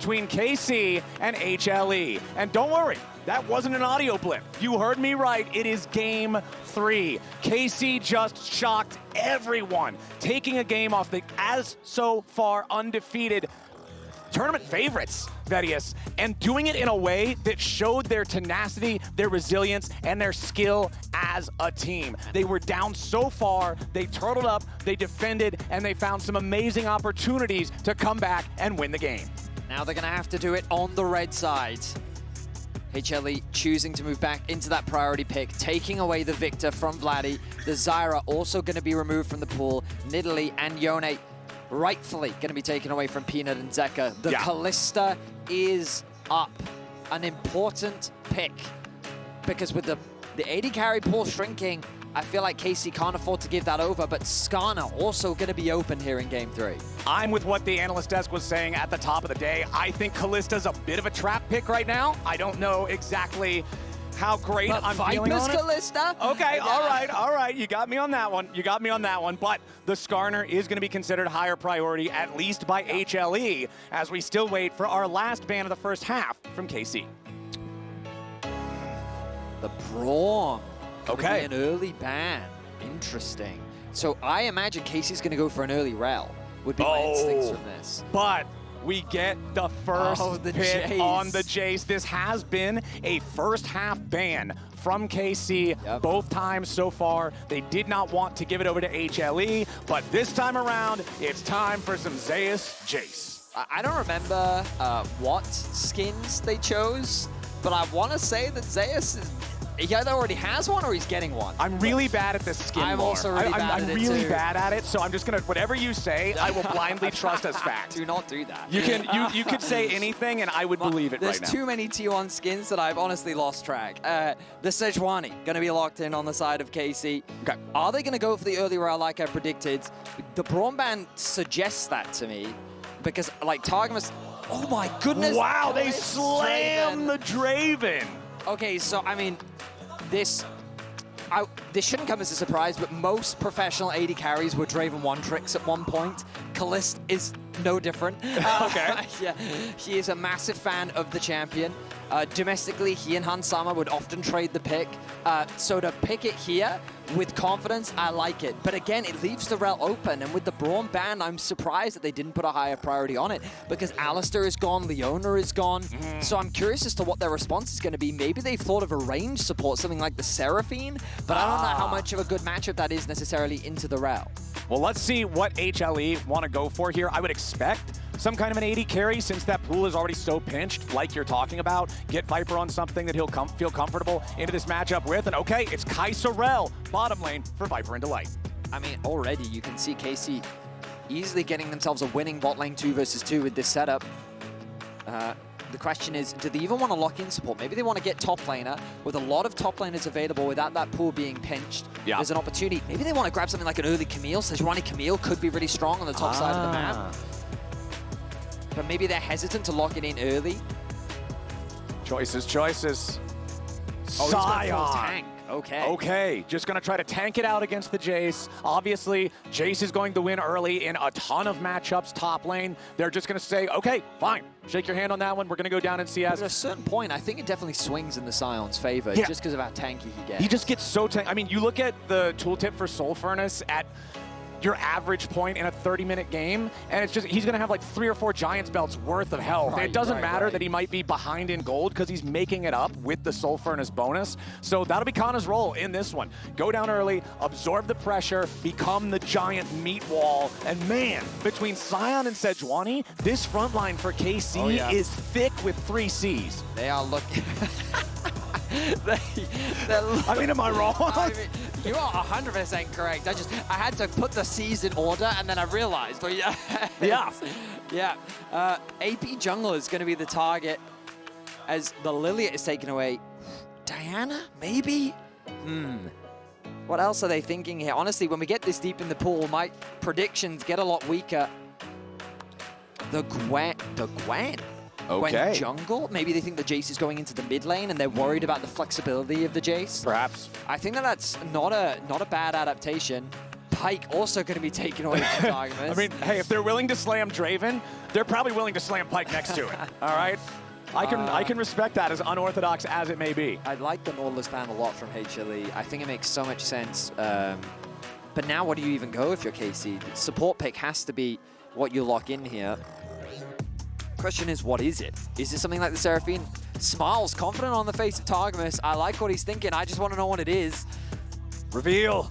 between KC and HLE. And don't worry, that wasn't an audio blip. You heard me right, it is game 3. KC just shocked everyone, taking a game off the as so far undefeated tournament favorites, Vedius, and doing it in a way that showed their tenacity, their resilience, and their skill as a team. They were down so far, they turtled up, they defended, and they found some amazing opportunities to come back and win the game. Now they're gonna have to do it on the red side. HLE choosing to move back into that priority pick, taking away the Victor from Vladi. The Zyra also gonna be removed from the pool. Nidalee and Yone rightfully going to be taken away from Peanut and Zeka. The Caliste is up. An important pick. Because with the AD carry pool shrinking, I feel like KC can't afford to give that over, but Skarner also going to be open here in Game 3. I'm with what the analyst desk was saying at the top of the day. I think Calista's a bit of a trap pick right now. I don't know exactly how great but I'm feeling on it. Kalista. Okay, all right. You got me on that one. But the Skarner is going to be considered higher priority, at least by HLE, as we still wait for our last ban of the first half from KC. The Braum. Okay. An early ban. Interesting. So I imagine KC's going to go for an early Rell, would be my instincts from this. But we get the first the hit Jayce. on the Jayce. This has been a first half ban from KC both times so far. They did not want to give it over to HLE, but this time around, it's time for some Zeus Jayce. I don't remember what skins they chose, but I want to say that Zeus is... He either already has one or he's getting one. I'm really bad at the skin I'm lore. also really bad at it I'm really too. bad at it, so I'm just gonna, whatever you say, I will blindly trust as fact. Do not do that. You could say anything and I would believe it right now. There's too many T1 skins that I've honestly lost track. The Sejuani, gonna be locked in on the side of KC. Okay. Are they gonna go for the early Rell like I predicted? The Braum ban suggests that to me, because like Targamas, oh my goodness. Wow, they slam the Draven. Okay, so I mean, this shouldn't come as a surprise, but most professional AD carries were Draven one tricks at one point. Caliste is no different. Okay. Yeah, he is a massive fan of the champion. Domestically, he and Hansama would often trade the pick. So to pick it here with confidence, I like it. But again, it leaves the Rell open. And with the Braum ban, I'm surprised that they didn't put a higher priority on it, because Alistair is gone, Leona is gone. So I'm curious as to what their response is going to be. Maybe they've thought of a range support, something like the Seraphine, but I don't know how much of a good matchup that is necessarily into the Rell. Well, let's see what HLE want to go for here. I would expect some kind of an AD carry, since that pool is already so pinched, like you're talking about. Get Viper on something that he'll feel comfortable into this matchup with. And okay, it's Kai'Sa Rell, bottom lane for Viper and Delight. I mean, already you can see KC easily getting themselves a winning bot lane 2 versus 2 with this setup. The question is, do they even want to lock in support? Maybe they want to get top laner. With a lot of top laners available without that pool being pinched, there's an opportunity. Maybe they want to grab something like an early Camille. Sejuani Camille could be really strong on the top side of the map. But maybe they're hesitant to lock it in early. Choices. Oh, he's got a full tank. Okay, just gonna try to tank it out against the Jayce. Obviously, Jayce is going to win early in a ton of matchups top lane. They're just gonna say, okay, fine, shake your hand on that one. We're gonna go down in CS. But at a certain point, I think it definitely swings in the Sion's favor, just because of how tanky he gets. He just gets so tanky. I mean, you look at the tooltip for Soul Furnace at your average point in a 30-minute game, and it's just, he's gonna have like 3 or 4 Giants belts worth of health. It doesn't matter that he might be behind in gold, because he's making it up with the Soul Furnace bonus. So that'll be Canna's role in this one. Go down early, absorb the pressure, become the giant meat wall, and man, between Sion and Sejuani, this front line for KC is thick with 3 Cs. They are looking... I mean, am I wrong? I mean, you are 100% correct. I had to put the C's in order, and then I realized. But yeah. AP Jungler is going to be the target as the Lilia is taken away. Diana, maybe? What else are they thinking here? Honestly, when we get this deep in the pool, my predictions get a lot weaker. The Gwen. Okay. Gwen jungle? Maybe they think the Jayce is going into the mid lane and they're worried about the flexibility of the Jayce. Perhaps. I think that's not a bad adaptation. Pike also going to be taken away from Targamas. I mean, hey, if they're willing to slam Draven, they're probably willing to slam Pike next to it. All right? I can respect that, as unorthodox as it may be. I like the Nautilus ban a lot from HLE. I think it makes so much sense. But now where do you even go if you're KC? The support pick has to be what you lock in here. Question is, what is it? Is it something like the Seraphine? Smiles, confident on the face of Targamas. I like what he's thinking. I just want to know what it is. Reveal.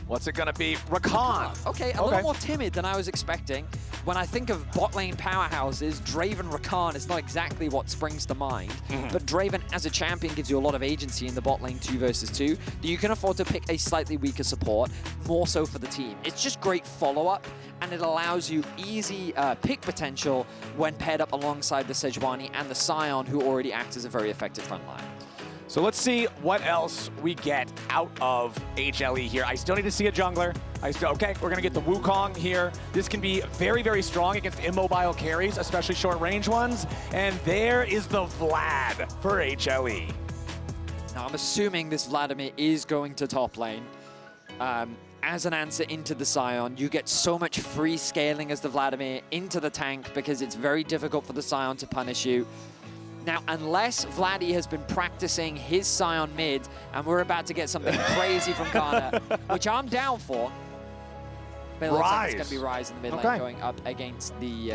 What's it going to be? Rakan. Okay, a little more timid than I was expecting. When I think of bot lane powerhouses, Draven Rakan is not exactly what springs to mind. But Draven as a champion gives you a lot of agency in the bot lane 2 versus 2. You can afford to pick a slightly weaker support, more so for the team. It's just great follow-up, and it allows you easy pick potential when paired up alongside the Sejuani and the Sion, who already act as a very effective front line. So let's see what else we get out of HLE here. I still need to see a jungler. Okay, we're going to get the Wukong here. This can be very, very strong against immobile carries, especially short-range ones. And there is the Vlad for HLE. Now, I'm assuming this Vladimir is going to top lane. As an answer into the Sion, you get so much free scaling as the Vladimir into the tank because it's very difficult for the Sion to punish you. Now, unless Vladi has been practicing his Sion mid, and we're about to get something crazy from Canna, which I'm down for, but it looks like it's going to be Ryze in the mid lane going up against the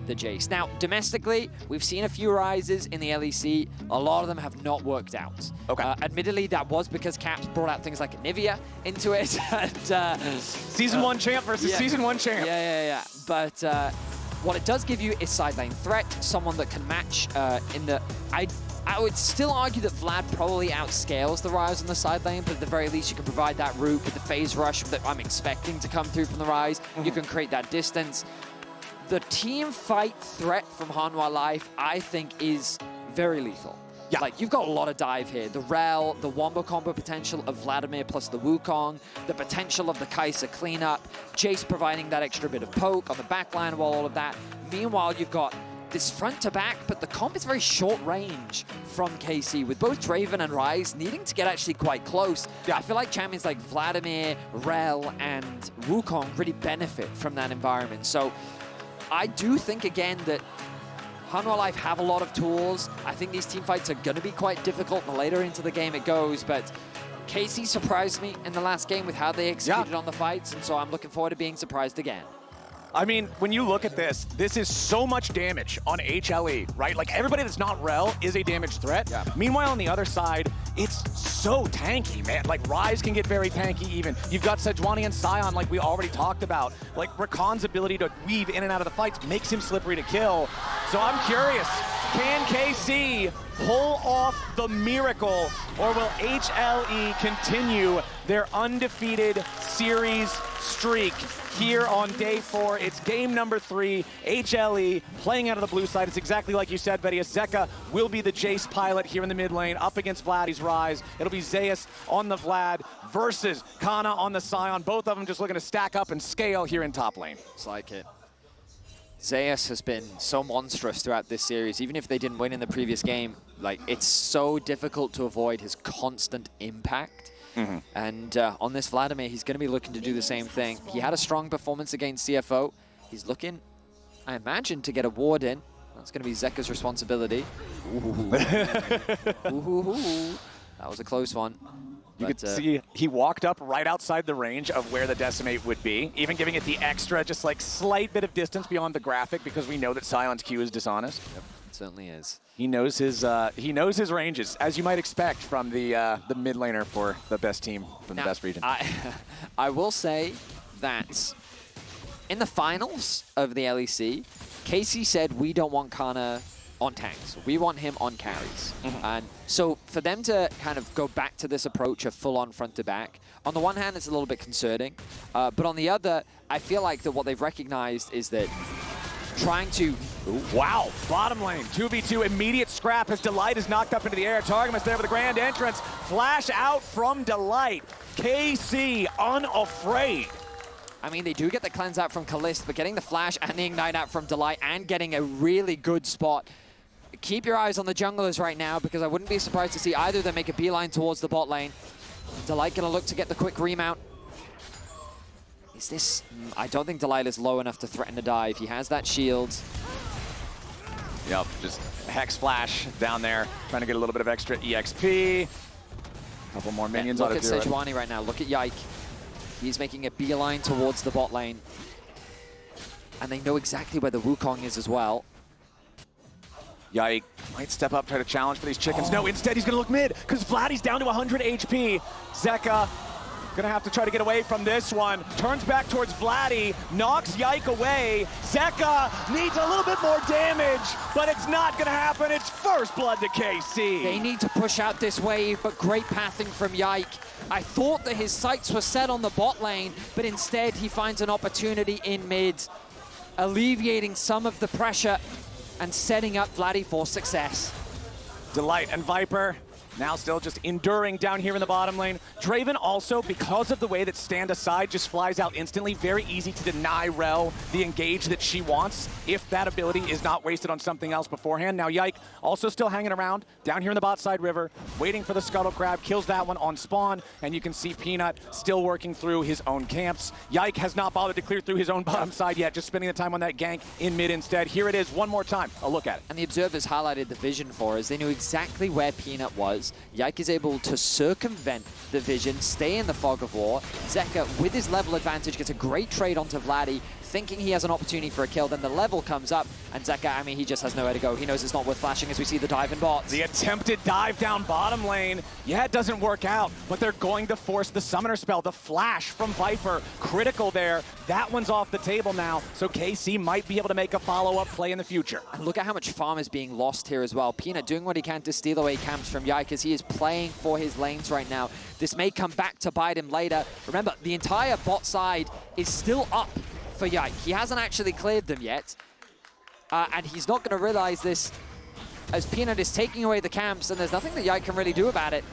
Jayce. Now, domestically, we've seen a few Ryzes in the LEC. A lot of them have not worked out. Admittedly, that was because Caps brought out things like Anivia into it. And, Season 1 champ versus Season 1 champ. Yeah. But what it does give you is side lane threat, someone that can match in the... I would still argue that Vlad probably outscales the Ryze on the side lane, but at the very least you can provide that route with the phase rush that I'm expecting to come through from the Ryze. You can create that distance. The team fight threat from Hanwha Life, I think, is very lethal. Yeah. Like, you've got a lot of dive here. The Rell, the wombo combo potential of Vladimir plus the Wukong, the potential of the Kai'Sa cleanup, Jayce providing that extra bit of poke on the backline while all of that. Meanwhile, you've got this front to back, but the comp is very short range from KC, with both Draven and Ryze needing to get actually quite close. I feel like champions like Vladimir, Rell, and Wukong really benefit from that environment. So I do think, again, that Hanwha Life have a lot of tools. I think these team fights are going to be quite difficult the later into the game it goes, but KC surprised me in the last game with how they executed on the fights, and so I'm looking forward to being surprised again. I mean, when you look at this, this is so much damage on HLE, right? Like, everybody that's not Rell is a damage threat. Meanwhile, on the other side, it's so tanky, man. Like, Ryze can get very tanky even. You've got Sejuani and Sion, like we already talked about. Like, Rakan's ability to weave in and out of the fights makes him slippery to kill. So I'm curious, can KC pull off the miracle, or will HLE continue their undefeated series streak here on day 4? It's game number 3. HLE playing out of the blue side. It's exactly like you said, Betty. Zeka will be the Jayce pilot here in the mid lane up against Vladi's Ryze. It'll be Zeus on the Vlad versus Canna on the Sion. Both of them just looking to stack up and scale here in top lane. It's like it. Zeus has been so monstrous throughout this series. Even if they didn't win in the previous game, like, it's so difficult to avoid his constant impact. And on this Vladimir, he's going to be looking to do the same thing. He had a strong performance against CFO. He's looking, I imagine, to get a ward in. That's going to be Zeka's responsibility. That was a close one. You could see he walked up right outside the range of where the Decimate would be, even giving it the extra, just like slight bit of distance beyond the graphic, because we know that Sion's Q is dishonest. Yep, it certainly is. He knows his ranges, as you might expect from the mid laner for the best team from the best region. I will say that in the finals of the LEC, KC said we don't want Canna on tanks. We want him on carries. And so for them to kind of go back to this approach of full-on front-to-back, on the one hand, it's a little bit concerning. But on the other, I feel like that what they've recognized is that trying to... Wow, bottom lane, 2v2, immediate scrap as Delight is knocked up into the air. Targamas there with the grand entrance. Flash out from Delight. KC unafraid. I mean, they do get the cleanse out from Caliste, but getting the flash and the ignite out from Delight and getting a really good spot. Keep your eyes on the junglers right now, because I wouldn't be surprised to see either of them make a beeline towards the bot lane. Delight gonna look to get the quick remount. Is this... I don't think Delight is low enough to threaten a dive. He has that shield. Yep, just Hex Flash down there, trying to get a little bit of extra EXP. Couple more minions Look ought at to do it. Sejuani right now. Look at Yike. He's making a beeline towards the bot lane. And they know exactly where the Wukong is as well. Yike might step up, try to challenge for these chickens. No, instead he's going to look mid, because Vladi's down to 100 HP. Zeka gonna have to try to get away from this one. Turns back towards Vladi, knocks Yike away. Zeka needs a little bit more damage, but it's not gonna happen. It's first blood to KC. They need to push out this wave, but great pathing from Yike. I thought that his sights were set on the bot lane, but instead he finds an opportunity in mid, alleviating some of the pressure and setting up Vladi for success. Delight and Viper now still just enduring down here in the bottom lane. Draven also, because of the way that Stand Aside just flies out instantly, very easy to deny Rell the engage that she wants if that ability is not wasted on something else beforehand. Now Yike also still hanging around down here in the bot side river, waiting for the Scuttle Crab, kills that one on spawn, and you can see Peanut still working through his own camps. Yike has not bothered to clear through his own bottom side yet, just spending the time on that gank in mid instead. Here it is one more time, a look at it. And the observers highlighted the vision for us. They knew exactly where Peanut was. Yike is able to circumvent the vision, stay in the fog of war. Zeka, with his level advantage, gets a great trade onto Vladi, thinking he has an opportunity for a kill. Then the level comes up, and Zeka, I mean, he just has nowhere to go. He knows it's not worth flashing as we see the dive in bots. The attempted dive down bottom lane, yeah, it doesn't work out, but they're going to force the summoner spell. The flash from Viper, critical there. That one's off the table now, so KC might be able to make a follow-up play in the future. And look at how much farm is being lost here as well. Peanut doing what he can to steal away camps from Yike as he is playing for his lanes right now. This may come back to bite him later. Remember, the entire bot side is still up for Yike. He hasn't actually cleared them yet. And he's not going to realize this as Peanut is taking away the camps, and there's nothing that Yike can really do about it.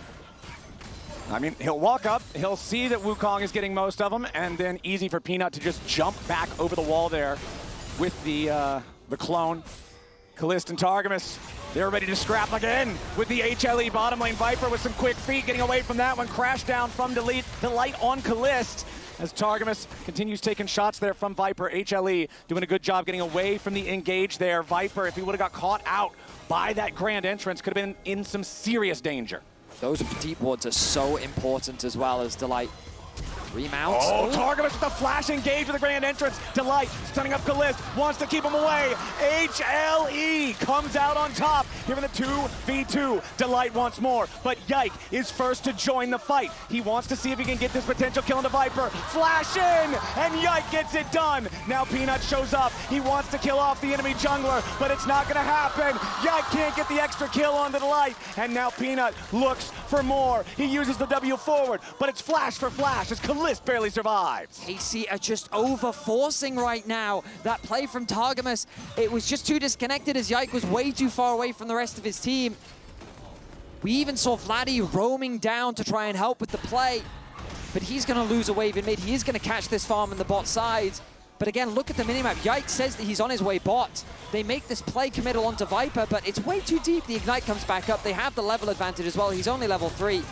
I mean, he'll walk up, he'll see that Wukong is getting most of them, and then easy for Peanut to just jump back over the wall there with the clone. Caliste and Targamas, they're ready to scrap again with the HLE bottom lane. Viper with some quick feet, getting away from that one. Crash down from Delight on Caliste as Targamas continues taking shots there from Viper. HLE doing a good job getting away from the engage there. Viper, if he would have got caught out by that grand entrance, could have been in some serious danger. Those deep wards are so important as well as Delight remounts. Oh, Targamas with the flash engage with the grand entrance. Delight stunning up Caliste, wants to keep him away. HLE comes out on top here in the 2v2. Delight wants more, but Yike is first to join the fight. He wants to see if he can get this potential kill into Viper. Flash in, and Yike gets it done. Now Peanut shows up. He wants to kill off the enemy jungler, but it's not going to happen. Yike can't get the extra kill onto Delight, and now Peanut looks for more. He uses the W forward, but it's flash for flash as Caliste barely survives. KC are just over-forcing right now. That play from Targamas, it was just too disconnected as Yike was way too far away from the rest of his team. We even saw Vladi roaming down to try and help with the play, but he's going to lose a wave in mid. He is going to catch this farm in the bot side. But again, look at the minimap. Yike says that he's on his way bot. They make this play committal onto Viper, but it's way too deep. The Ignite comes back up. They have the level advantage as well. He's only level 3.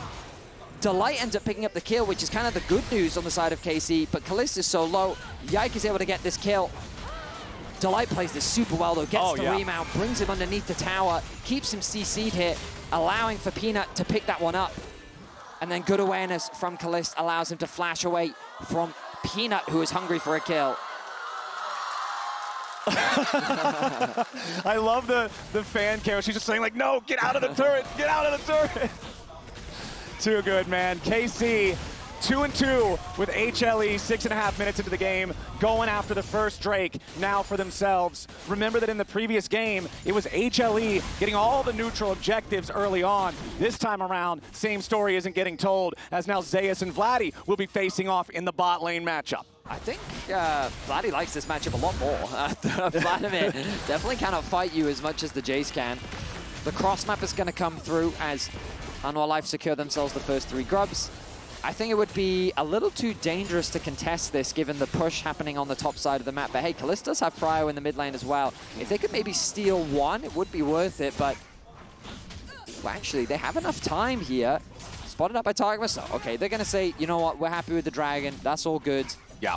Delight ends up picking up the kill, which is kind of the good news on the side of KC, but Caliste is so low. Yike is able to get this kill. Delight plays this super well, though, gets the remount, brings him underneath the tower, keeps him CC'd here, allowing for Peanut to pick that one up. And then good awareness from Caliste allows him to flash away from Peanut, who is hungry for a kill. I love the fan care. She's just saying, like, no, get out of the turret, get out of the turret. Too good, man. KC 2-2 with HLE, 6.5 minutes into the game, going after the first Drake now for themselves. Remember that in the previous game, it was HLE getting all the neutral objectives early on. This time around, same story isn't getting told, as now Zeus and Vladi will be facing off in the bot lane matchup. I think Vladi likes this matchup a lot more. Vladimir definitely cannot fight you as much as the Jayce can. The cross map is going to come through as Hanwha Life secure themselves the first 3 grubs. I think it would be a little too dangerous to contest this given the push happening on the top side of the map. But hey, Caliste does have Prio in the mid lane as well. If they could maybe steal one, it would be worth it, but well, actually, they have enough time here. Spotted up by Targamas. Okay, they're going to say, you know what, we're happy with the dragon. That's all good. Yeah.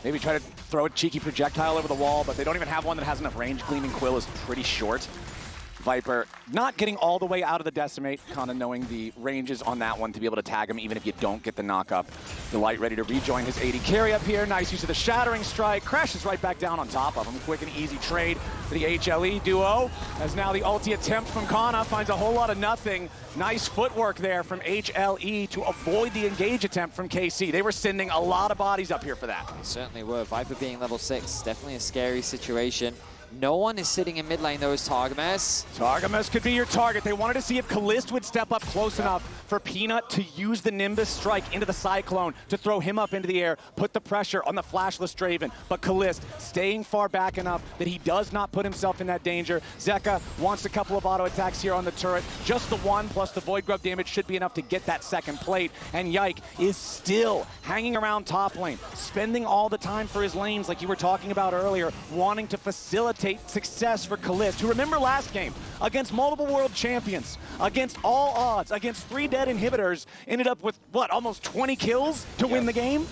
Maybe try to throw a cheeky projectile over the wall, but they don't even have one that has enough range. Gleaming Quill is pretty short. Viper not getting all the way out of the decimate, kind of knowing the ranges on that one to be able to tag him even if you don't get the knock-up. Delight ready to rejoin his AD carry up here. Nice use of the Shattering Strike. Crashes right back down on top of him. Quick and easy trade for the HLE duo. As now the ulti attempt from Canna finds a whole lot of nothing. Nice footwork there from HLE to avoid the engage attempt from KC. They were sending a lot of bodies up here for that. They certainly were. Viper being level 6, definitely a scary situation. No one is sitting in mid lane though, is Targamas. Targamas could be your target. They wanted to see if Caliste would step up close enough for Peanut to use the Nimbus strike into the Cyclone to throw him up into the air, put the pressure on the flashless Draven. But Caliste staying far back enough that he does not put himself in that danger. Zeka wants a couple of auto attacks here on the turret. Just the one plus the Void Grub damage should be enough to get that second plate. And Yike is still hanging around top lane, spending all the time for his lanes like you were talking about earlier, wanting to facilitate success for Caliste, who remember last game against multiple world champions, against all odds, against 3 dead inhibitors, ended up with what, almost 20 kills to win the game?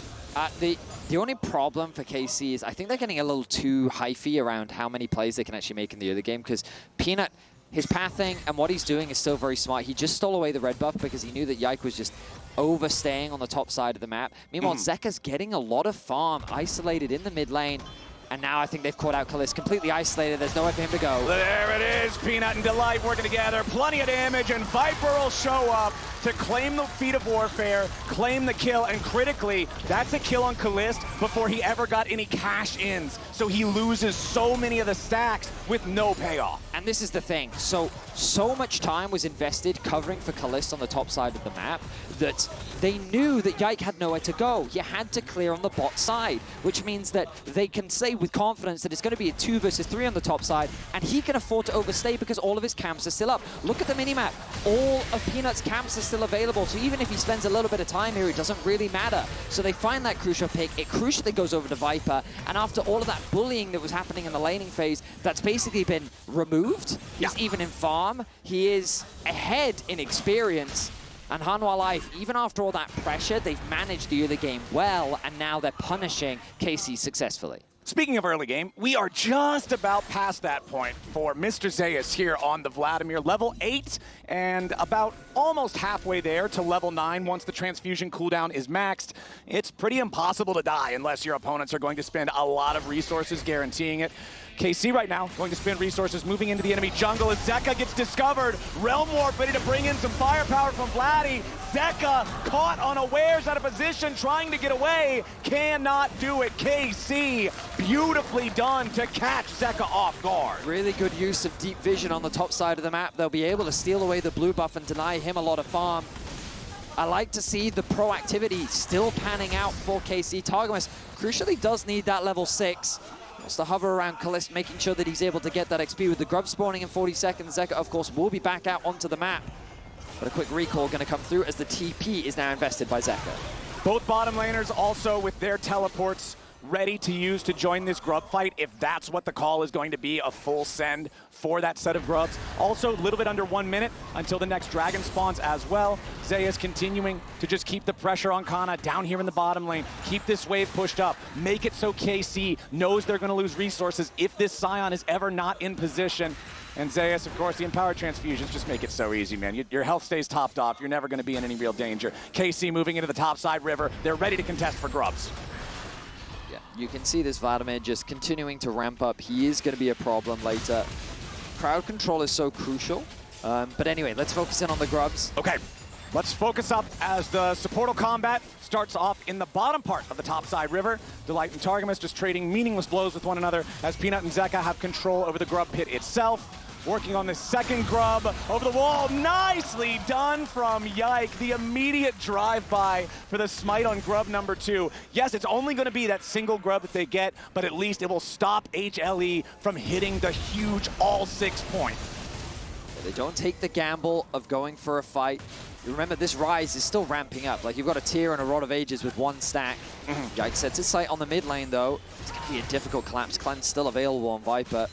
The only problem for KC is I think they're getting a little too hyphy around how many plays they can actually make in the other game, because Peanut, his pathing and what he's doing is still very smart. He just stole away the red buff because he knew that Yike was just overstaying on the top side of the map. Meanwhile, Zeka's getting a lot of farm isolated in the mid lane. And now I think they've caught out Caliste, completely isolated. There's nowhere for him to go. There it is, Peanut and Delight working together. Plenty of damage, and Viper will show up to claim the feat of warfare, claim the kill, and critically, that's a kill on Caliste before he ever got any cash-ins. So he loses so many of the stacks with no payoff. And this is the thing. So much time was invested covering for Caliste on the top side of the map that they knew that Yike had nowhere to go. You had to clear on the bot side, which means that they can say with confidence that it's going to be a 2 versus 3 on the top side, and he can afford to overstay because all of his camps are still up. Look at the minimap. All of Peanut's camps are still available, so even if he spends a little bit of time here, it doesn't really matter. So they find that crucial pick. It crucially goes over to Viper, and after all of that bullying that was happening in the laning phase, that's basically been removed. He's even in farm. He is ahead in experience. And Hanwha Life, even after all that pressure, they've managed the other game well, and now they're punishing KC successfully. Speaking of early game, we are just about past that point for Mr. Zeus here on the Vladimir. Level 8 and about almost halfway there to level 9 once the transfusion cooldown is maxed. It's pretty impossible to die unless your opponents are going to spend a lot of resources guaranteeing it. KC right now going to spend resources moving into the enemy jungle as Zeka gets discovered. Rell ready to bring in some firepower from Vladi. Zeka caught unawares out of position, trying to get away. Cannot do it. KC beautifully done to catch Zeka off guard. Really good use of deep vision on the top side of the map. They'll be able to steal away the blue buff and deny him a lot of farm. I like to see the proactivity still panning out for KC. Targamas crucially does need that level 6. Wants to hover around Caliste, making sure that he's able to get that XP with the grub spawning in 40 seconds. Zeka, of course, will be back out onto the map. But a quick recall going to come through as the TP is now invested by Zeka. Both bottom laners also with their teleports ready to use to join this grub fight if that's what the call is going to be, a full send for that set of grubs. Also, a little bit under 1 minute until the next dragon spawns as well. Zeus continuing to just keep the pressure on Canna down here in the bottom lane. Keep this wave pushed up. Make it so KC knows they're going to lose resources if this Sion is ever not in position. And Zeus, of course, the Empowered Transfusions just make it so easy, man. Your health stays topped off. You're never going to be in any real danger. KC moving into the top side river. They're ready to contest for grubs. Yeah, you can see this Vladimir just continuing to ramp up. He is going to be a problem later. Crowd control is so crucial. But anyway, let's focus in on the grubs. Okay, let's focus up as the supportal combat starts off in the bottom part of the topside river. Delight and Targamas just trading meaningless blows with one another as Peanut and Zeka have control over the grub pit itself. Working on the second grub over the wall. Nicely done from Yike. The immediate drive-by for the smite on grub number 2. Yes, it's only going to be that single grub that they get, but at least it will stop HLE from hitting the huge all 6 point. They don't take the gamble of going for a fight. You remember, this Ryze is still ramping up. Like, you've got a tier and a Rod of Ages with 1 stack. Yike sets his sight on the mid lane, though. It's going to be a difficult collapse. Cleanse still available on Viper.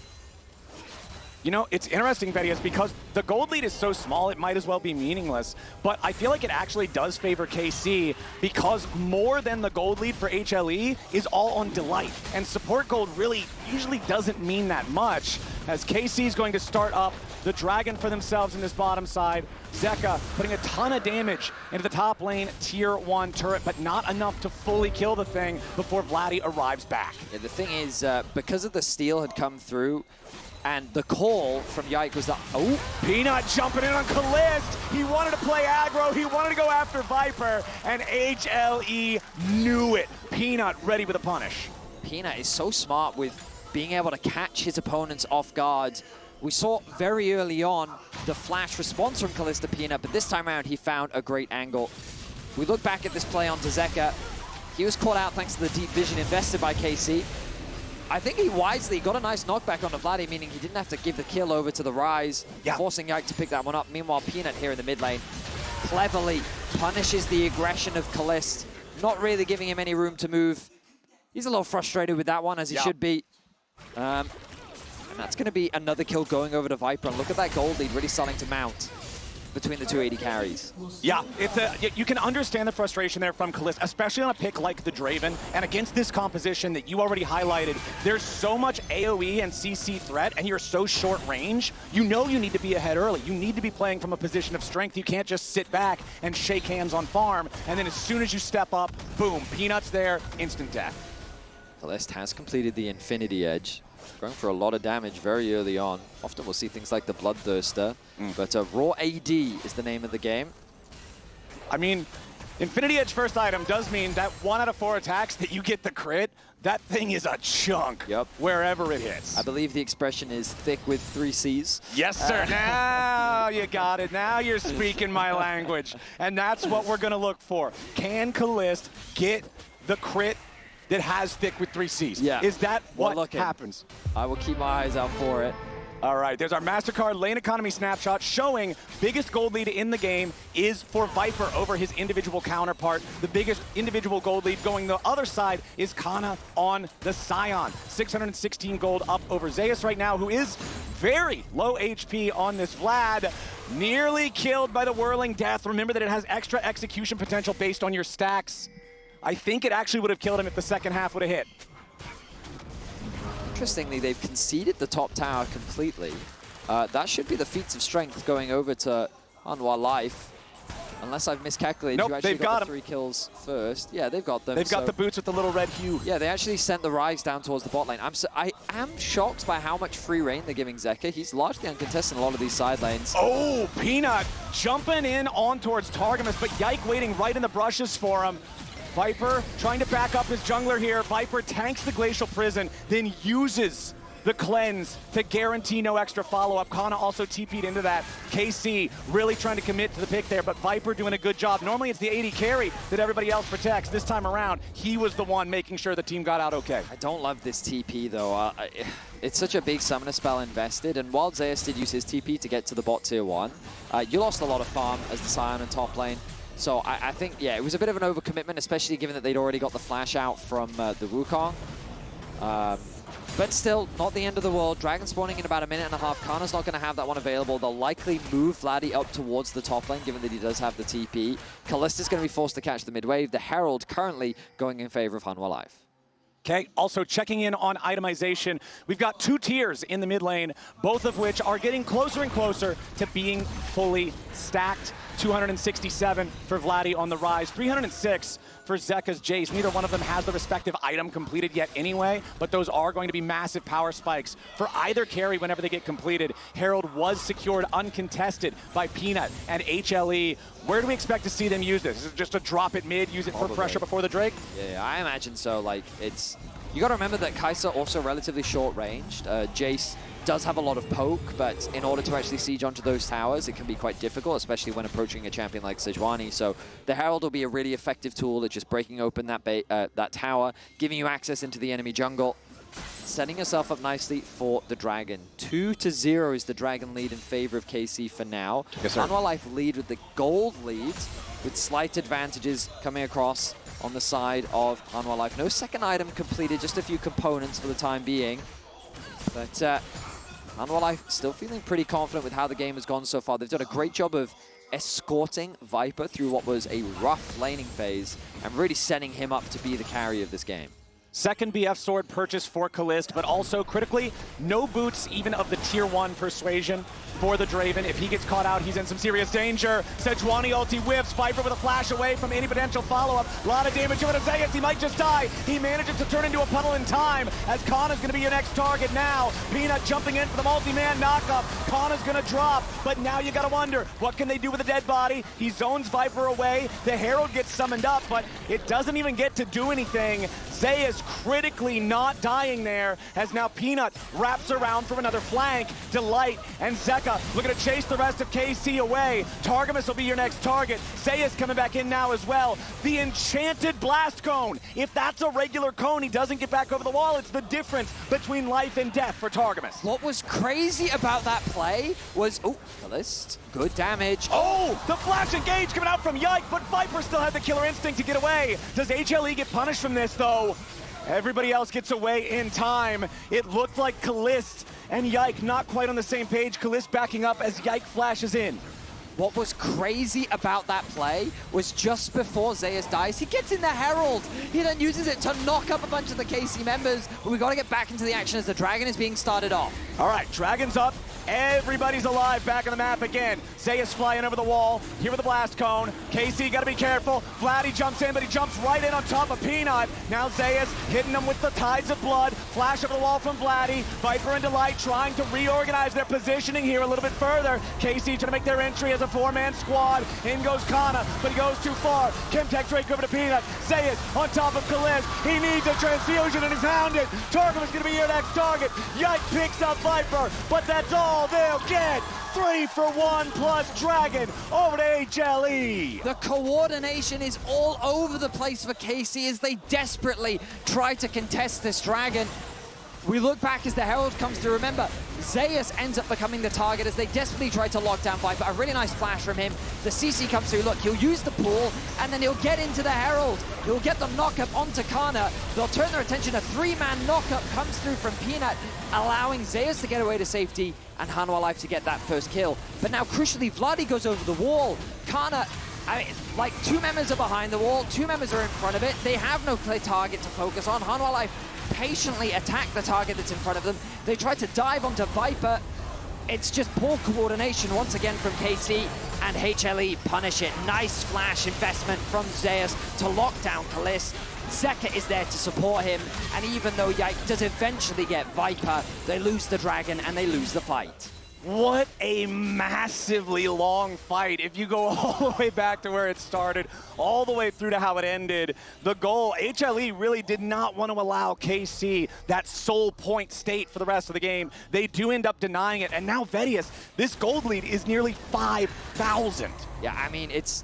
You know, it's interesting, Betty, is because the gold lead is so small, it might as well be meaningless. But I feel like it actually does favor KC because more than the gold lead for HLE is all on Delight. And support gold really usually doesn't mean that much, as KC is going to start up the Dragon for themselves in this bottom side. Zeka putting a ton of damage into the top lane tier 1 turret, but not enough to fully kill the thing before Vladi arrives back. Yeah, the thing is, because of the steal had come through, and the call from Yike was that, oh, Peanut jumping in on Caliste. He wanted to play aggro. He wanted to go after Viper, and HLE knew it. Peanut ready with a punish. Peanut is so smart with being able to catch his opponents off guard. We saw very early on the flash response from Caliste to Peanut, but this time around he found a great angle. We look back at this play onto Zeka. He was caught out thanks to the deep vision invested by KC. I think he wisely got a nice knockback on the Vladi, meaning he didn't have to give the kill over to the Ryze, forcing Yike to pick that one up. Meanwhile, Peanut here in the mid lane cleverly punishes the aggression of Caliste, not really giving him any room to move. He's a little frustrated with that one, as he should be. And that's going to be another kill going over to Viper. And look at that gold lead really starting to mount between the two AD carries. Yeah, you can understand the frustration there from Caliste, especially on a pick like the Draven. And against this composition that you already highlighted, there's so much AoE and CC threat, and you're so short range. You know you need to be ahead early. You need to be playing from a position of strength. You can't just sit back and shake hands on farm. And then as soon as you step up, boom, Peanut's there, instant death. Caliste has completed the Infinity Edge, going for a lot of damage very early on. Often we'll see things like the Bloodthirster, but Raw AD is the name of the game. I mean, Infinity Edge first item does mean that 1 out of 4 attacks that you get the crit, that thing is a chunk wherever it hits. I believe the expression is thick with 3 Cs. Yes, sir. Now you got it. Now you're speaking my language. And that's what we're going to look for. Can Caliste get the crit that has thick with 3 Cs? Yeah. Is that what happens? I will keep my eyes out for it. All right, there's our MasterCard lane economy snapshot showing biggest gold lead in the game is for Viper over his individual counterpart. The biggest individual gold lead going the other side is Canna on the Sion. 616 gold up over Zeus right now, who is very low HP on this Vlad. Nearly killed by the Whirling Death. Remember that it has extra execution potential based on your stacks. I think it actually would have killed him if the second half would have hit. Interestingly, they've conceded the top tower completely. That should be the feats of strength going over to Hanwha Life. Unless I've miscalculated, nope, you actually they've got the 3 kills first. Yeah, they've got them. They've got the boots with the little red hue. Yeah, they actually sent the Ryze down towards the bot lane. I am shocked by how much free reign they're giving Zeka. He's largely uncontested in a lot of these side lanes. Oh, Peanut jumping in on towards Targamas, but Yike waiting right in the brushes for him. Viper trying to back up his jungler here. Viper tanks the Glacial Prison, then uses the cleanse to guarantee no extra follow-up. Canna also TP'd into that. KC really trying to commit to the pick there, but Viper doing a good job. Normally it's the AD carry that everybody else protects. This time around, he was the one making sure the team got out okay. I don't love this TP though. It's such a big summoner spell invested, and while Zeus did use his TP to get to the bot tier 1, you lost a lot of farm as the Sion in top lane. So I think, yeah, it was a bit of an overcommitment, especially given that they'd already got the flash out from the Wukong. But still, not the end of the world. Dragon spawning in about a minute and a half. Canna's not going to have that one available. They'll likely move Vladi up towards the top lane, given that he does have the TP. Caliste is going to be forced to catch the mid wave. The Herald currently going in favor of Hanwha Life. Okay, also checking in on itemization. We've got 2 tiers in the mid lane, both of which are getting closer and closer to being fully stacked. 267 for Vladi on the Ryze, 306 for Zeka's Jayce. Neither one of them has the respective item completed yet anyway, but those are going to be massive power spikes for either carry whenever they get completed. Herald was secured uncontested by Peanut and HLE. Where do we expect to see them use this? Is it just a drop it mid, use it for pressure before the Drake? Yeah, I imagine so. Like, it's... You got to remember that Kai'Sa also relatively short-ranged. Jayce does have a lot of poke, but in order to actually siege onto those towers, it can be quite difficult, especially when approaching a champion like Sejuani. So the Herald will be a really effective tool at just breaking open that tower, giving you access into the enemy jungle, setting yourself up nicely for the Dragon. 2-0 is the Dragon lead in favor of KC for now. Yes, sir. Hanwha Life lead with the gold lead, with slight advantages coming across on the side of Hanwha Life. No second item completed, just a few components for the time being. But Hanwha Life still feeling pretty confident with how the game has gone so far. They've done a great job of escorting Viper through what was a rough laning phase and really setting him up to be the carry of this game. Second BF sword purchase for Caliste, but also critically, no boots even of the tier 1 persuasion for the Draven. If he gets caught out, he's in some serious danger. Sejuani ulti whiffs, Viper with a flash away from any potential follow-up. A lot of damage over to Zeus, he might just die. He manages to turn into a puddle in time, as Canna's gonna be your next target now. Peanut jumping in for the multi-man knockup. Canna's gonna drop, but now you gotta wonder, what can they do with a dead body? He zones Viper away, the Herald gets summoned up, but it doesn't even get to do anything. Zeus critically not dying there, as now Peanut wraps around from another flank. Delight and Zeka looking to chase the rest of KC away. Targamas will be your next target. Zeus coming back in now as well. The enchanted blast cone. If that's a regular cone, he doesn't get back over the wall. It's the difference between life and death for Targamas. What was crazy about that play was, oh, Caliste, good damage. Oh, the flash engage coming out from Yike, but Viper still had the killer instinct to get away. Does HLE get punished from this though? Everybody else gets away in time. It looked like Caliste and Yike not quite on the same page. Caliste backing up as Yike flashes in. What was crazy about that play was just before Zeus dies, he gets in the Herald. He then uses it to knock up a bunch of the KC members, but we got to get back into the action as the Dragon is being started off. All right, Dragon's up. Everybody's alive back on the map again. Zeus flying over the wall, here with the blast cone. KC gotta be careful. Vladi jumps in, but he jumps right in on top of Peanut. Now Zeus hitting him with the tides of blood. Flash over the wall from Vladi. Viper and Delight trying to reorganize their positioning here a little bit further. KC trying to make their entry as a 4-man squad. In goes Canna, but he goes too far. Chemtech Drake over to Peanut. Zeus on top of Caliste. He needs a transfusion and he's hounded. Targamas gonna be your next target. Yike picks up Viper, but that's all they'll get. 3 for 1 plus Dragon over to HLE. The coordination is all over the place for KC as they desperately try to contest this Dragon. We look back as the Herald comes through. Remember, Zeus ends up becoming the target as they desperately try to lock down Viper. A really nice flash from him. The CC comes through. Look, he'll use the pool, and then he'll get into the Herald. He'll get the knockup onto Canna. They'll turn their attention. A 3-man knockup comes through from Peanut, allowing Zeus to get away to safety and Hanwha Life to get that first kill. But now, crucially, Vladi goes over the wall. Canna, I mean, like 2 members are behind the wall, 2 members are in front of it. They have no clear target to focus on. Hanwha Life patiently attack the target that's in front of them. They try to dive onto Viper. It's just poor coordination once again from KC, and HLE punish it. Nice flash investment from Zeus to lock down Caliste. Zeka is there to support him, and even though Yike does eventually get Viper, they lose the Dragon and they lose the fight. What a massively long fight. If you go all the way back to where it started, all the way through to how it ended, the goal, HLE really did not want to allow KC that sole point state for the rest of the game. They do end up denying it, and now Vedius, this gold lead is nearly 5,000. Yeah, I mean, it's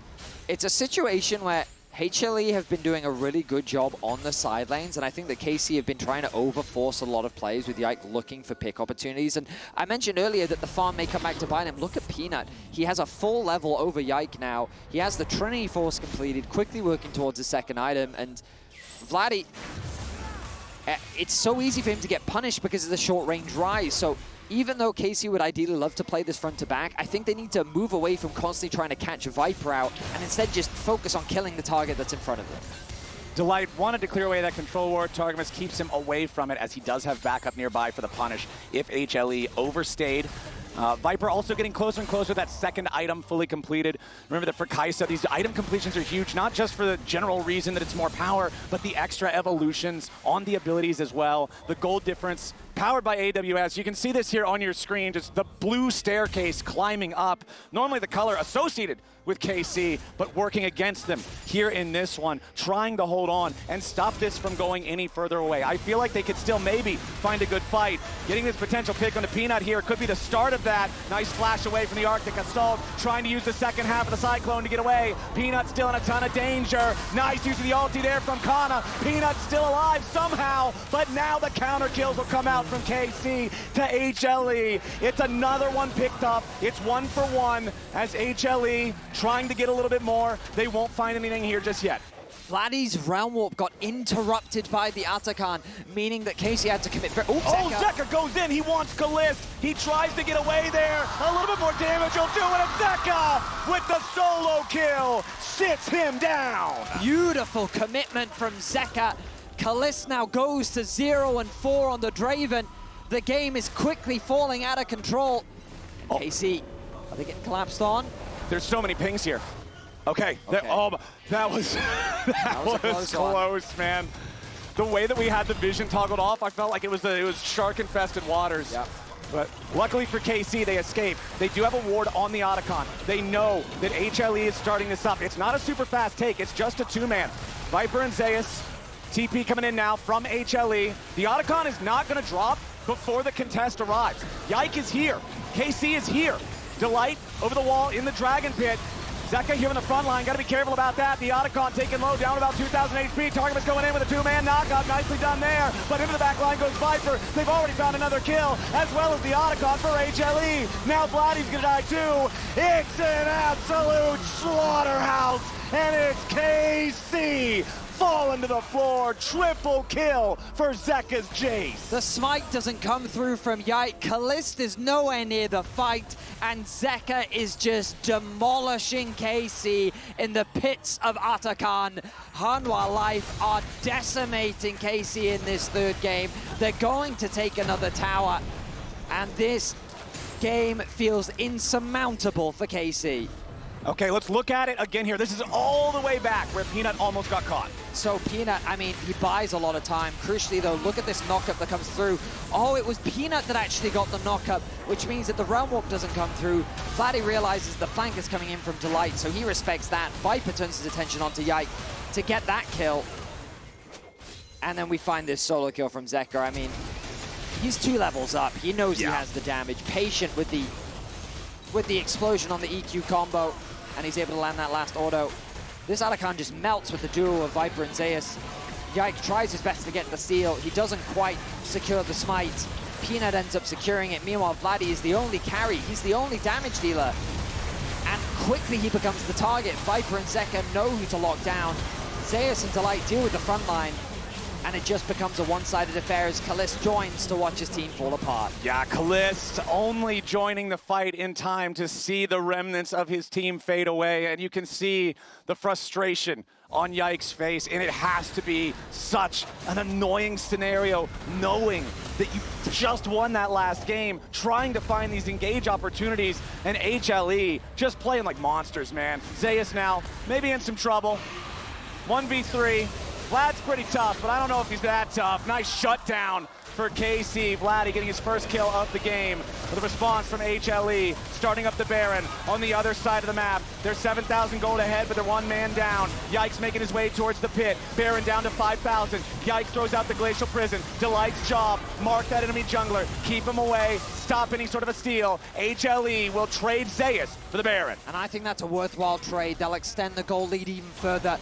a situation where HLE have been doing a really good job on the side lanes, and I think that KC have been trying to overforce a lot of plays with Yike looking for pick opportunities. And I mentioned earlier that the farm may come back to bite him. Look at Peanut. He has a full level over Yike now. He has the Trinity Force completed, quickly working towards his second item. And Vladi, it's so easy for him to get punished because of the short-range Ryze. So even though KC would ideally love to play this front to back, I think they need to move away from constantly trying to catch a Viper out and instead just focus on killing the target that's in front of them. Delight wanted to clear away that control ward. Targamas keeps him away from it as he does have backup nearby for the punish if HLE overstayed. Viper also getting closer and closer, that second item fully completed. Remember that for Kai'Sa, these item completions are huge, not just for the general reason that it's more power, but the extra evolutions on the abilities as well. The gold difference powered by AWS. You can see this here on your screen, just the blue staircase climbing up. Normally the color associated with KC, but working against them here in this one, trying to hold on and stop this from going any further away. I feel like they could still maybe find a good fight. Getting this potential pick on the Peanut here could be the start of that. Nice flash away from the Arctic Assault, trying to use the second half of the Cyclone to get away. Peanut still in a ton of danger. Nice use of the ulti there from Canna. Peanut still alive somehow, but now the counter kills will come out from KC to HLE. It's another one picked up. It's 1 for 1 as HLE trying to get a little bit more. They won't find anything here just yet. Vladi's Realm Warp got interrupted by the Atakan, meaning that Kai'Sa had to commit. Zeka goes in. He wants Caliste. He tries to get away there. A little bit more damage will do it. And Zeka with the solo kill sits him down. Beautiful commitment from Zeka. Caliste now goes to 0-4 on the Draven. The game is quickly falling out of control. Kai'Sa, are they getting collapsed on? There's so many pings here. Okay. Oh, that was close, man. The way that we had the vision toggled off, I felt like it was shark-infested waters. Yep. But luckily for Kai'Sa, they escape. They do have a ward on the Otacon. They know that HLE is starting this up. It's not a super fast take, it's just a two-man. Viper and Zeus, TP coming in now from HLE. The Otacon is not gonna drop before the contest arrives. Yike is here, Kai'Sa is here. Delight over the wall in the Dragon Pit. Zeka here on the front line, gotta be careful about that. The Otacon taking low, down about 2,000 HP. Targamas going in with a two-man knockout, nicely done there. But into the back line goes Viper. They've already found another kill, as well as the Otacon for HLE. Now Vladi's gonna die too. It's an absolute slaughterhouse, and it's Kai'Sa falling to the floor. Triple kill for Zeka's Jayce. The smite doesn't come through from Yike. Caliste is nowhere near the fight, and Zeka is just demolishing Kai'Sa in the pits of Atakan. Hanwha Life are decimating Kai'Sa in this third game. They're going to take another tower, and this game feels insurmountable for Kai'Sa. Okay, let's look at it again here. This is all the way back where Peanut almost got caught. So Peanut, I mean, he buys a lot of time. Crucially though, look at this knockup that comes through. Oh, it was Peanut that actually got the knockup, which means that the Realm Walk doesn't come through. Vladi realizes the flank is coming in from Delight, so he respects that. Viper turns his attention onto Yike to get that kill. And then we find this solo kill from Zeka. I mean, he's 2 levels up. He knows he has the damage. Patient with the explosion on the EQ combo, and he's able to land that last auto. This Atakan just melts with the duo of Viper and Zeus. Yike tries his best to get the steal. He doesn't quite secure the smite. Peanut ends up securing it. Meanwhile, Vladi is the only carry. He's the only damage dealer. And quickly he becomes the target. Viper and Zeka know who to lock down. Zeus and Delight deal with the front line, and it just becomes a one-sided affair as Caliste joins to watch his team fall apart. Yeah, Caliste only joining the fight in time to see the remnants of his team fade away, and you can see the frustration on Yike's face, and it has to be such an annoying scenario knowing that you just won that last game, trying to find these engage opportunities, and HLE just playing like monsters, man. Zeus now maybe in some trouble. 1v3. Vlad's pretty tough, but I don't know if he's that tough. Nice shutdown for Kai'Sa. Vladi getting his first kill of the game with a response from HLE, starting up the Baron on the other side of the map. They're 7,000 gold ahead, but they're 1 man down. Yike's making his way towards the pit. Baron down to 5,000. Yike throws out the Glacial Prison. Delight's job, mark that enemy jungler, keep him away, stop any sort of a steal. HLE will trade Zeus for the Baron. And I think that's a worthwhile trade. They'll extend the goal lead even further.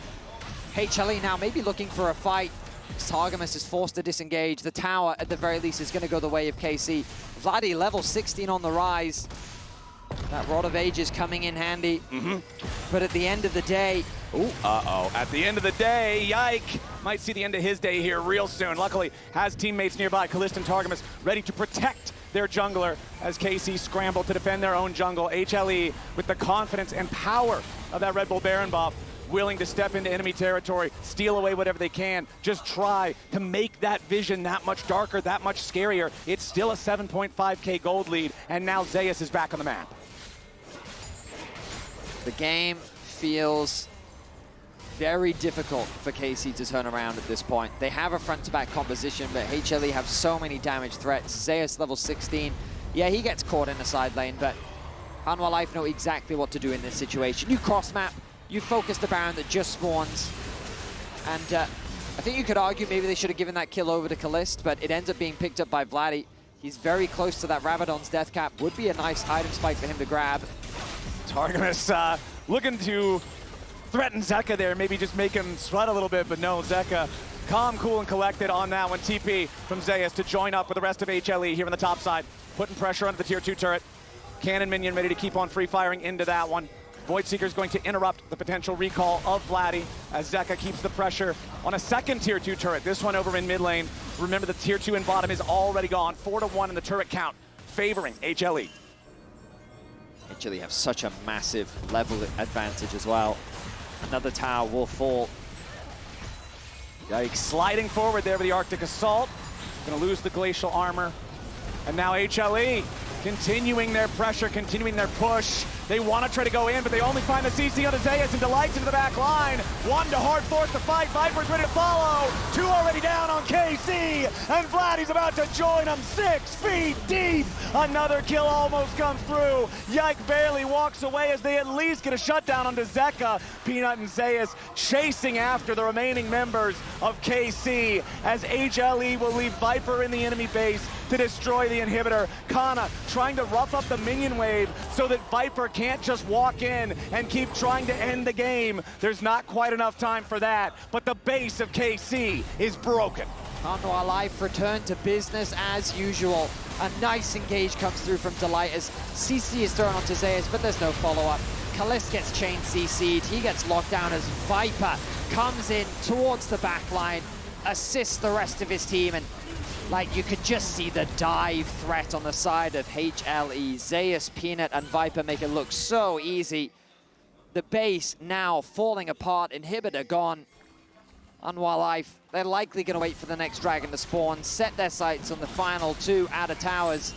HLE now maybe looking for a fight. Targamas is forced to disengage. The tower, at the very least, is going to go the way of Kai'Sa. Vladi, level 16 on the rise. That Rod of Ages coming in handy. But at the end of the day... At the end of the day, Yike might see the end of his day here real soon. Luckily, has teammates nearby, Caliste and Targamas, ready to protect their jungler as Kai'Sa scramble to defend their own jungle. HLE, with the confidence and power of that Red Bull Baron buff, willing to step into enemy territory, steal away whatever they can, just try to make that vision that much darker, that much scarier. It's still a 7.5k gold lead, and now Zeus is back on the map. The game feels very difficult for Kai'Sa to turn around at this point. They have a front-to-back composition, but HLE have so many damage threats. Zeus level 16. Yeah, he gets caught in the side lane, but Hanwha Life know exactly what to do in this situation. You cross-map, you focus the Baron that just spawns, and I think you could argue maybe they should have given that kill over to Caliste, but it ends up being picked up by Vladi. He's very close to that Rabadon's death cap. Would be a nice hiding spike for him to grab. Targamas looking to threaten Zeka there, maybe just make him sweat a little bit, but no, Zeka calm, cool, and collected on that one. TP from Zeus to join up with the rest of HLE here on the top side, putting pressure onto the tier 2 turret. Cannon minion ready to keep on free firing into that one. Voidseeker's going to interrupt the potential recall of Vladi as Zeka keeps the pressure on a second tier 2 turret. This one over in mid lane. Remember, the tier 2 in bottom is already gone. 4-1 in the turret count, favoring HLE. HLE have such a massive level advantage as well. Another tower will fall. Yike sliding forward there with the Arctic Assault. Gonna lose the glacial armor. And now HLE continuing their pressure, continuing their push. They want to try to go in, but they only find the CC on Zeus and Delights into the back line. One to hard force the fight. Viper's ready to follow. 2 already down on KC, and Vladi's about to join them 6 feet deep. Another kill almost comes through. Yike barely walks away as they at least get a shutdown onto Zeka. Peanut and Zeus chasing after the remaining members of KC as HLE will leave Viper in the enemy base to destroy the inhibitor. Canna trying to rough up the minion wave so that Viper can't just walk in and keep trying to end the game. There's not quite enough time for that, but the base of KC is broken. Hanwha Life return to business as usual. A nice engage comes through from Delight as CC is thrown onto Zeus, but there's no follow-up. Caliste gets chain CC'd, he gets locked down as Viper comes in towards the back line, assists the rest of his team, and like, you could just see the dive threat on the side of HLE. Zeus, Peanut, and Viper make it look so easy. The base now falling apart, inhibitor gone. Hanwha Life, they're likely going to wait for the next dragon to spawn, set their sights on the final 2 outer towers,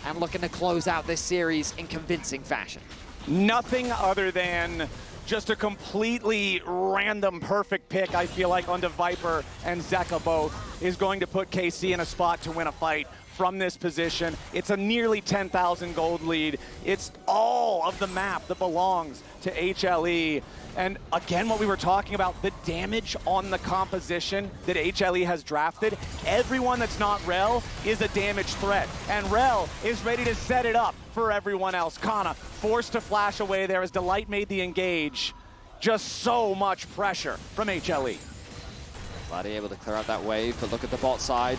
and looking to close out this series in convincing fashion. Nothing other than just a completely random perfect pick, I feel like, onto Viper and Zeka both, is going to put KC in a spot to win a fight from this position. It's a nearly 10,000 gold lead. It's all of the map that belongs to HLE. And again, what we were talking about, the damage on the composition that HLE has drafted, everyone that's not Rell is a damage threat. And Rell is ready to set it up for everyone else. Canna forced to flash away there as Delight made the engage. Just so much pressure from HLE. Vladi able to clear out that wave, but look at the bot side.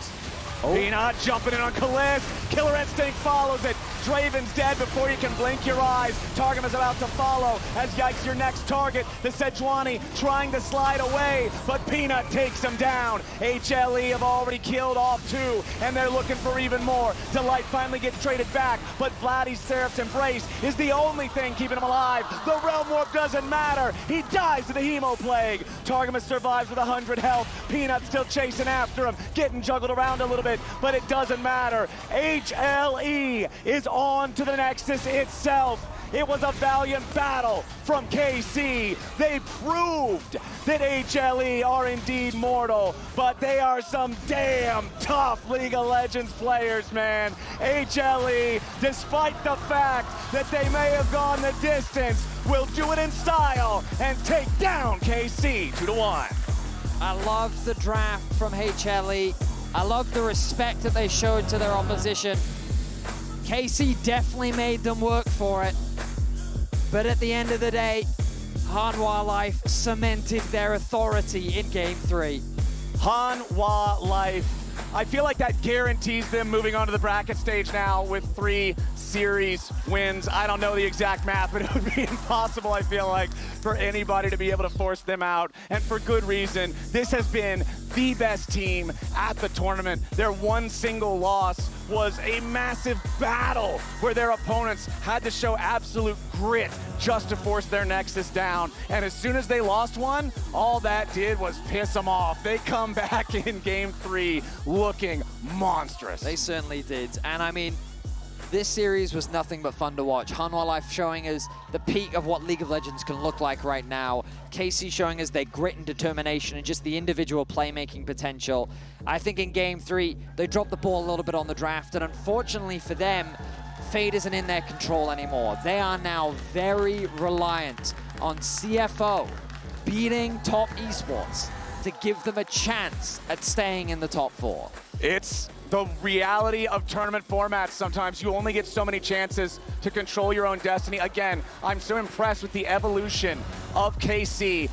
Oh. Peanut jumping in on Caliste. Killer Instinct follows it. Draven's dead before you can blink your eyes. Targamas about to follow as Yike's your next target. The Sejuani trying to slide away, but Peanut takes him down. HLE have already killed off 2, and they're looking for even more. Delight finally gets traded back, but Vladi's Seraph's Embrace is the only thing keeping him alive. The Realm Warp doesn't matter. He dies to the Hemo Plague. Targamas survives with 100 health. Peanut still chasing after him, getting juggled around a little bit, but it doesn't matter. HLE is on to the Nexus itself. It was a valiant battle from KC. They proved that HLE are indeed mortal, but they are some damn tough League of Legends players, man. HLE, despite the fact that they may have gone the distance, will do it in style and take down KC 2-1. I love the draft from HLE. I love the respect that they showed to their opposition. KC definitely made them work for it. But at the end of the day, Hanwha Life cemented their authority in Game 3. Hanwha Life, I feel like that guarantees them moving on to the bracket stage now with 3 series wins. I don't know the exact math, but it would be impossible, I feel like, for anybody to be able to force them out, and for good reason. This has been the best team at the tournament. Their one single loss was a massive battle where their opponents had to show absolute grit just to force their Nexus down. And as soon as they lost one, all that did was piss them off. They come back in Game 3 looking monstrous. They certainly did. And I mean, this series was nothing but fun to watch. Hanwha Life showing us the peak of what League of Legends can look like right now. KC showing us their grit and determination and just the individual playmaking potential. I think in Game 3, they dropped the ball a little bit on the draft, and unfortunately for them, fate isn't in their control anymore. They are now very reliant on CFO beating top esports to give them a chance at staying in the top 4. It's the reality of tournament formats. Sometimes you only get so many chances to control your own destiny. Again, I'm so impressed with the evolution of KC